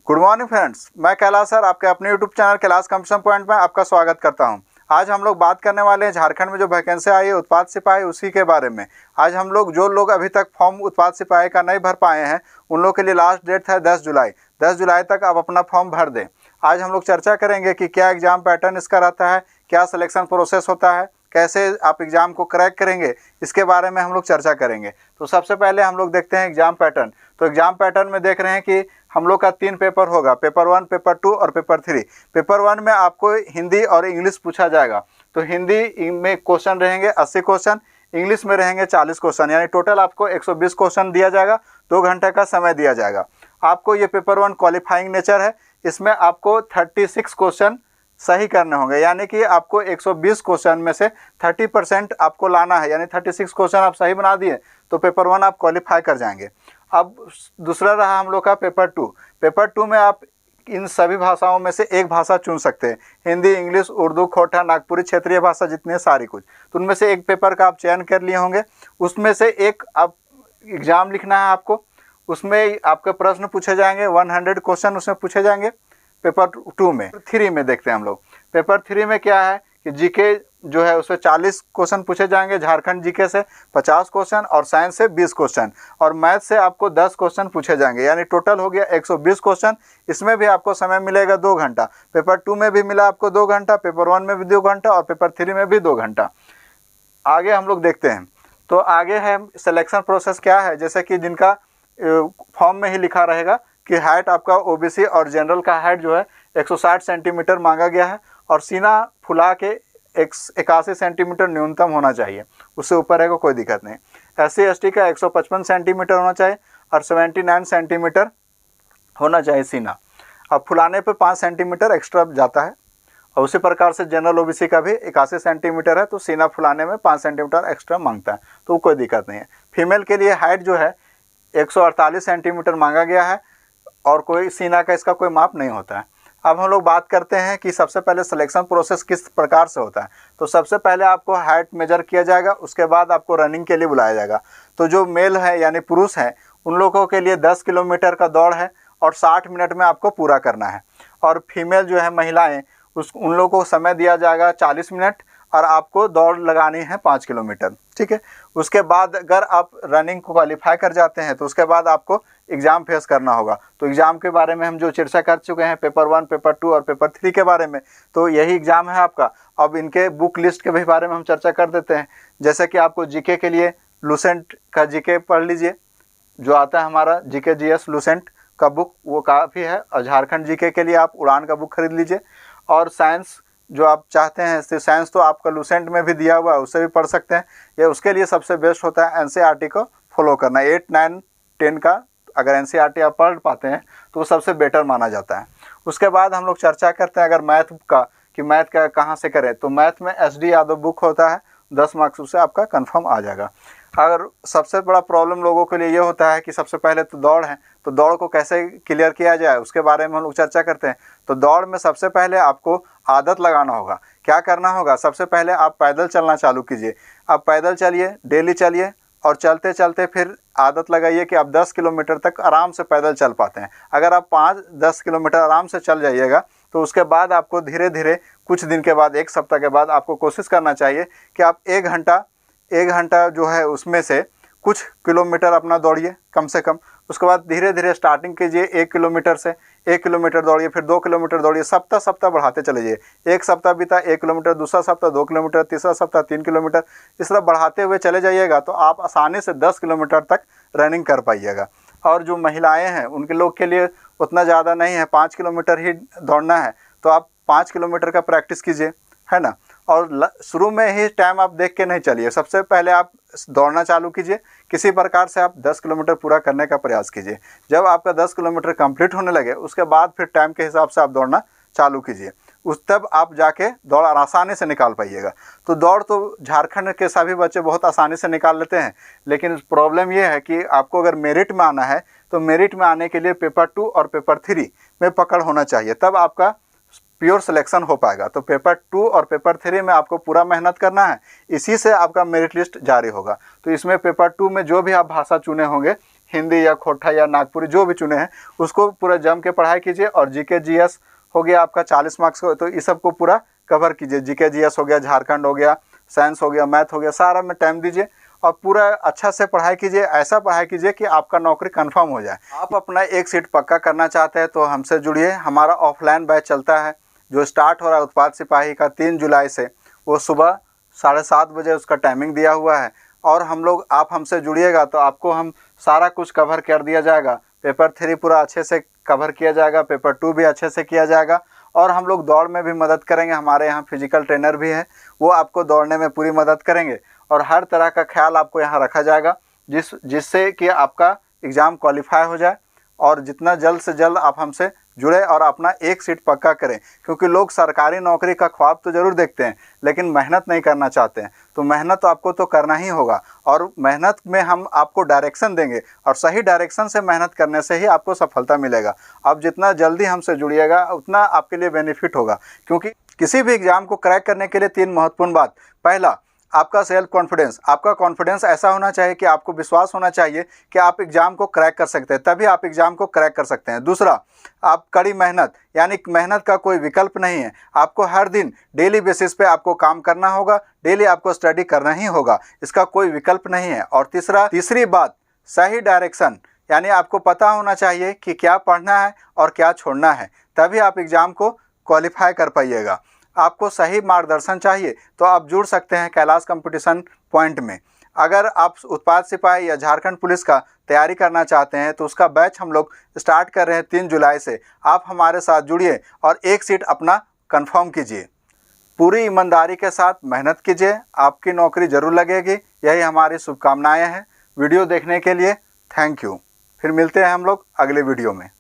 Good morning friends, मैं Kailash sir आपके अपने YouTube channel Kailash competition point में आपका स्वागत करता हूं। आज हम लोग बात करने वाले हैं झारखंड में जो वैकेंसी आई है उत्पाद सिपाही उसी के बारे में। आज हम लोग जो लोग अभी तक फॉर्म उत्पाद सिपाही का नहीं भर पाए हैं उन लोग के लिए लास्ट डेट है 10 जुलाई। 10 जुलाई तक आप अपना फॉर्म भर दें। आज हम लोग चर्चा करेंगे कि क्या एग्ज़ाम पैटर्न इसका रहता है, क्या सिलेक्शन प्रोसेस होता है, कैसे आप एग्ज़ाम को क्रैक करेंगे, इसके बारे में हम लोग चर्चा करेंगे। तो सबसे पहले हम लोग देखते हैं एग्ज़ाम पैटर्न। तो एग्ज़ाम पैटर्न में देख रहे हैं कि हम लोग का 3 पेपर होगा, पेपर 1, पेपर 2 और पेपर 3। पेपर 1 में आपको हिंदी और इंग्लिश पूछा जाएगा। तो हिंदी में क्वेश्चन रहेंगे 80 क्वेश्चन, इंग्लिश में रहेंगे 40 क्वेश्चन, यानी टोटल आपको 120 क्वेश्चन दिया जाएगा। 2 घंटे का समय दिया जाएगा आपको। ये पेपर 1 क्वालिफाइंग नेचर है। इसमें आपको 36 क्वेश्चन सही करने होंगे, यानी कि आपको 120 क्वेश्चन में से 30% आपको लाना है, यानी 36 क्वेश्चन आप सही बना दिए तो पेपर 1 आप क्वालिफाई कर जाएंगे। अब दूसरा रहा हम लोग का पेपर 2। पेपर 2 में आप इन सभी भाषाओं में से एक भाषा चुन सकते हैं, हिंदी, इंग्लिश, उर्दू, खोटा, नागपुरी, क्षेत्रीय भाषा जितनी है सारी कुछ। तो उनमें से एक पेपर का आप चयन कर लिए होंगे। उसमें से एक आप एग्ज़ाम लिखना है आपको। उसमें आपके प्रश्न पूछे जाएंगे, 100 क्वेश्चन उसमें पूछे जाएंगे पेपर 2 में। 3 में देखते हैं हम लोग। पेपर 3 में क्या है कि जीके जो है उसमें 40 क्वेश्चन पूछे जाएंगे, झारखंड जीके से 50 क्वेश्चन और साइंस से 20 क्वेश्चन और मैथ से आपको 10 क्वेश्चन पूछे जाएंगे, यानी टोटल हो गया 120 क्वेश्चन। इसमें भी आपको समय मिलेगा 2 घंटा। पेपर 2 में भी मिला आपको 2 घंटा, पेपर 1 में भी 2 घंटा और पेपर 3 में भी 2 घंटा। आगे हम लोग देखते हैं। तो आगे है सिलेक्शन प्रोसेस क्या है, जैसे कि जिनका फॉर्म में ही लिखा रहेगा कि हाइट आपका ओबीसी और जनरल का हाइट जो है 160 सेंटीमीटर मांगा गया है और सीना फुला के 81 सेंटीमीटर न्यूनतम होना चाहिए, उससे ऊपर रहेगा कोई दिक्कत नहीं। SC ST का 155 सेंटीमीटर होना चाहिए और 79 सेंटीमीटर होना चाहिए सीना। अब फुलाने पे 5 सेंटीमीटर एक्स्ट्रा जाता है और उसी प्रकार से जनरल OBC का भी 81 सेंटीमीटर है तो सीना फुलाने में 5 सेंटीमीटर एक्स्ट्रा मांगता है, तो कोई दिक्कत नहीं है। फीमेल के लिए हाइट जो है 148 सेंटीमीटर मांगा गया है और कोई सीना का इसका कोई माप नहीं होता है। अब हम लोग बात करते हैं कि सबसे पहले सिलेक्शन प्रोसेस किस प्रकार से होता है। तो सबसे पहले आपको हाइट मेजर किया जाएगा, उसके बाद आपको रनिंग के लिए बुलाया जाएगा। तो जो मेल है यानी पुरुष हैं उन लोगों के लिए 10 किलोमीटर का दौड़ है और 60 मिनट में आपको पूरा करना है। और फीमेल जो है महिलाएं उन लोगों को समय दिया जाएगा 40 मिनट और आपको दौड़ लगानी है 5 किलोमीटर, ठीक है। उसके बाद अगर आप रनिंग को क्वालिफाई कर जाते हैं तो उसके बाद आपको एग्ज़ाम फेस करना होगा। तो एग्ज़ाम के बारे में हम जो चर्चा कर चुके हैं पेपर 1, पेपर 2 और पेपर 3 के बारे में, तो यही एग्ज़ाम है आपका। अब इनके बुक लिस्ट के भी बारे में हम चर्चा कर देते हैं। जैसे कि आपको जीके के लिए लूसेंट का जीके पढ़ लीजिए, जो आता है हमारा जीके GS लूसेंट का बुक, वो काफ़ी है। और झारखंड जीके के लिए आप उड़ान का बुक खरीद लीजिए। और साइंस जो आप चाहते हैं, साइंस तो आपका लूसेंट में भी दिया हुआ है, उससे भी पढ़ सकते हैं। ये उसके लिए सबसे बेस्ट होता है NCERT को फॉलो करना। 8, 9, 10 का अगर NCERT आप पढ़ पाते हैं तो वो सबसे बेटर माना जाता है। उसके बाद हम लोग चर्चा करते हैं अगर मैथ का, कि मैथ का कहाँ से करें। तो मैथ में SD यादव बुक होता है, 10 मार्क्स उससे आपका कंफर्म आ जाएगा। अगर सबसे बड़ा प्रॉब्लम लोगों के लिए ये होता है कि सबसे पहले तो दौड़ है, तो दौड़ को कैसे क्लियर किया जाए उसके बारे में हम लोग चर्चा करते हैं। तो दौड़ में सबसे पहले आपको आदत लगाना होगा। क्या करना होगा, सबसे पहले आप पैदल चलना चालू कीजिए। आप पैदल चलिए, डेली चलिए और चलते चलते फिर आदत लगाइए कि आप 10 किलोमीटर तक आराम से पैदल चल पाते हैं। अगर आप 5-10 किलोमीटर आराम से चल जाइएगा तो उसके बाद आपको धीरे धीरे कुछ दिन के बाद, 1 सप्ताह के बाद आपको कोशिश करना चाहिए कि आप 1 घंटा जो है उसमें से कुछ किलोमीटर अपना दौड़िए कम से कम। उसके बाद धीरे धीरे स्टार्टिंग कीजिए 1 किलोमीटर से, 1 किलोमीटर दौड़िए, फिर 2 किलोमीटर दौड़िए, सप्ताह बढ़ाते चले जाइए। 1 सप्ताह बीता 1 किलोमीटर, दूसरा सप्ताह 2 किलोमीटर, तीसरा सप्ताह 3 किलोमीटर, इस तरह बढ़ाते हुए चले जाइएगा तो आप आसानी से 10 किलोमीटर तक रनिंग कर पाइएगा। और जो महिलाएं हैं उनके लोग के लिए उतना ज़्यादा नहीं है, 5 किलोमीटर ही दौड़ना है, तो आप 5 किलोमीटर का प्रैक्टिस कीजिए, है ना। और शुरू में ही टाइम आप देख के नहीं चलिए, सबसे पहले आप दौड़ना चालू कीजिए। किसी प्रकार से आप 10 किलोमीटर पूरा करने का प्रयास कीजिए। जब आपका 10 किलोमीटर कंप्लीट होने लगे उसके बाद फिर टाइम के हिसाब से आप दौड़ना चालू कीजिए। तब आप जाके दौड़ आसानी से निकाल पाइएगा। तो दौड़ तो झारखंड के सभी बच्चे बहुत आसानी से निकाल लेते हैं, लेकिन प्रॉब्लम ये है कि आपको अगर मेरिट में आना है तो मेरिट में आने के लिए पेपर 2 और पेपर 3 में पकड़ होना चाहिए, तब आपका प्योर सिलेक्शन हो पाएगा। तो पेपर 2 और पेपर 3 में आपको पूरा मेहनत करना है, इसी से आपका मेरिट लिस्ट जारी होगा। तो इसमें पेपर 2 में जो भी आप भाषा चुने होंगे, हिंदी या खोटा या नागपुरी जो भी चुने हैं उसको पूरा जम के पढ़ाई कीजिए। और जीके जीएस हो गया आपका 40 मार्क्स का, तो इस सब को पूरा कवर कीजिए। जीके जीएस हो गया, झारखंड हो गया, साइंस हो गया, मैथ हो गया, सारा में टाइम दीजिए और पूरा अच्छा से पढ़ाई कीजिए। ऐसा पढ़ाई कीजिए कि आपका नौकरी कंफर्म हो जाए। आप अपना एक सीट पक्का करना चाहते हैं तो हमसे जुड़िए। हमारा ऑफलाइन बैच चलता है जो स्टार्ट हो रहा है उत्पाद सिपाही का 3 जुलाई से। वो सुबह 7:30 बजे उसका टाइमिंग दिया हुआ है। और आप हमसे जुड़िएगा तो आपको हम सारा कुछ कवर कर दिया जाएगा। पेपर 3 पूरा अच्छे से कवर किया जाएगा, पेपर 2 भी अच्छे से किया जाएगा। और हम लोग दौड़ में भी मदद करेंगे। हमारे यहाँ फिजिकल ट्रेनर भी हैं, वो आपको दौड़ने में पूरी मदद करेंगे। और हर तरह का ख्याल आपको यहाँ रखा जाएगा जिससे कि आपका एग्ज़ाम क्वालिफाई हो जाए। और जितना जल्द से जल्द आप हमसे जुड़े और अपना एक सीट पक्का करें, क्योंकि लोग सरकारी नौकरी का ख्वाब तो ज़रूर देखते हैं लेकिन मेहनत नहीं करना चाहते हैं। तो मेहनत तो आपको तो करना ही होगा और मेहनत में हम आपको डायरेक्शन देंगे और सही डायरेक्शन से मेहनत करने से ही आपको सफलता मिलेगा। आप जितना जल्दी हमसे जुड़िएगा उतना आपके लिए बेनिफिट होगा, क्योंकि किसी भी एग्ज़ाम को क्रैक करने के लिए 3 महत्वपूर्ण बात। पहला, आपका सेल्फ कॉन्फिडेंस। आपका कॉन्फिडेंस ऐसा होना चाहिए कि आपको विश्वास होना चाहिए कि आप एग्ज़ाम को क्रैक कर सकते हैं, तभी आप एग्ज़ाम को क्रैक कर सकते हैं। दूसरा, आप कड़ी मेहनत, यानी मेहनत का कोई विकल्प नहीं है। आपको हर दिन डेली बेसिस पे आपको काम करना होगा, डेली आपको स्टडी करना ही होगा, इसका कोई विकल्प नहीं है। और तीसरी बात, सही डायरेक्शन, यानी आपको पता होना चाहिए कि क्या पढ़ना है और क्या छोड़ना है, तभी आप एग्ज़ाम को क्वालिफाई कर पाइएगा। आपको सही मार्गदर्शन चाहिए तो आप जुड़ सकते हैं कैलाश कंपटीशन पॉइंट में। अगर आप उत्पाद सिपाही या झारखंड पुलिस का तैयारी करना चाहते हैं तो उसका बैच हम लोग स्टार्ट कर रहे हैं 3 जुलाई से। आप हमारे साथ जुड़िए और एक सीट अपना कंफर्म कीजिए। पूरी ईमानदारी के साथ मेहनत कीजिए, आपकी नौकरी ज़रूर लगेगी। यही हमारी शुभकामनाएँ हैं। वीडियो देखने के लिए थैंक यू। फिर मिलते हैं हम लोग अगले वीडियो में।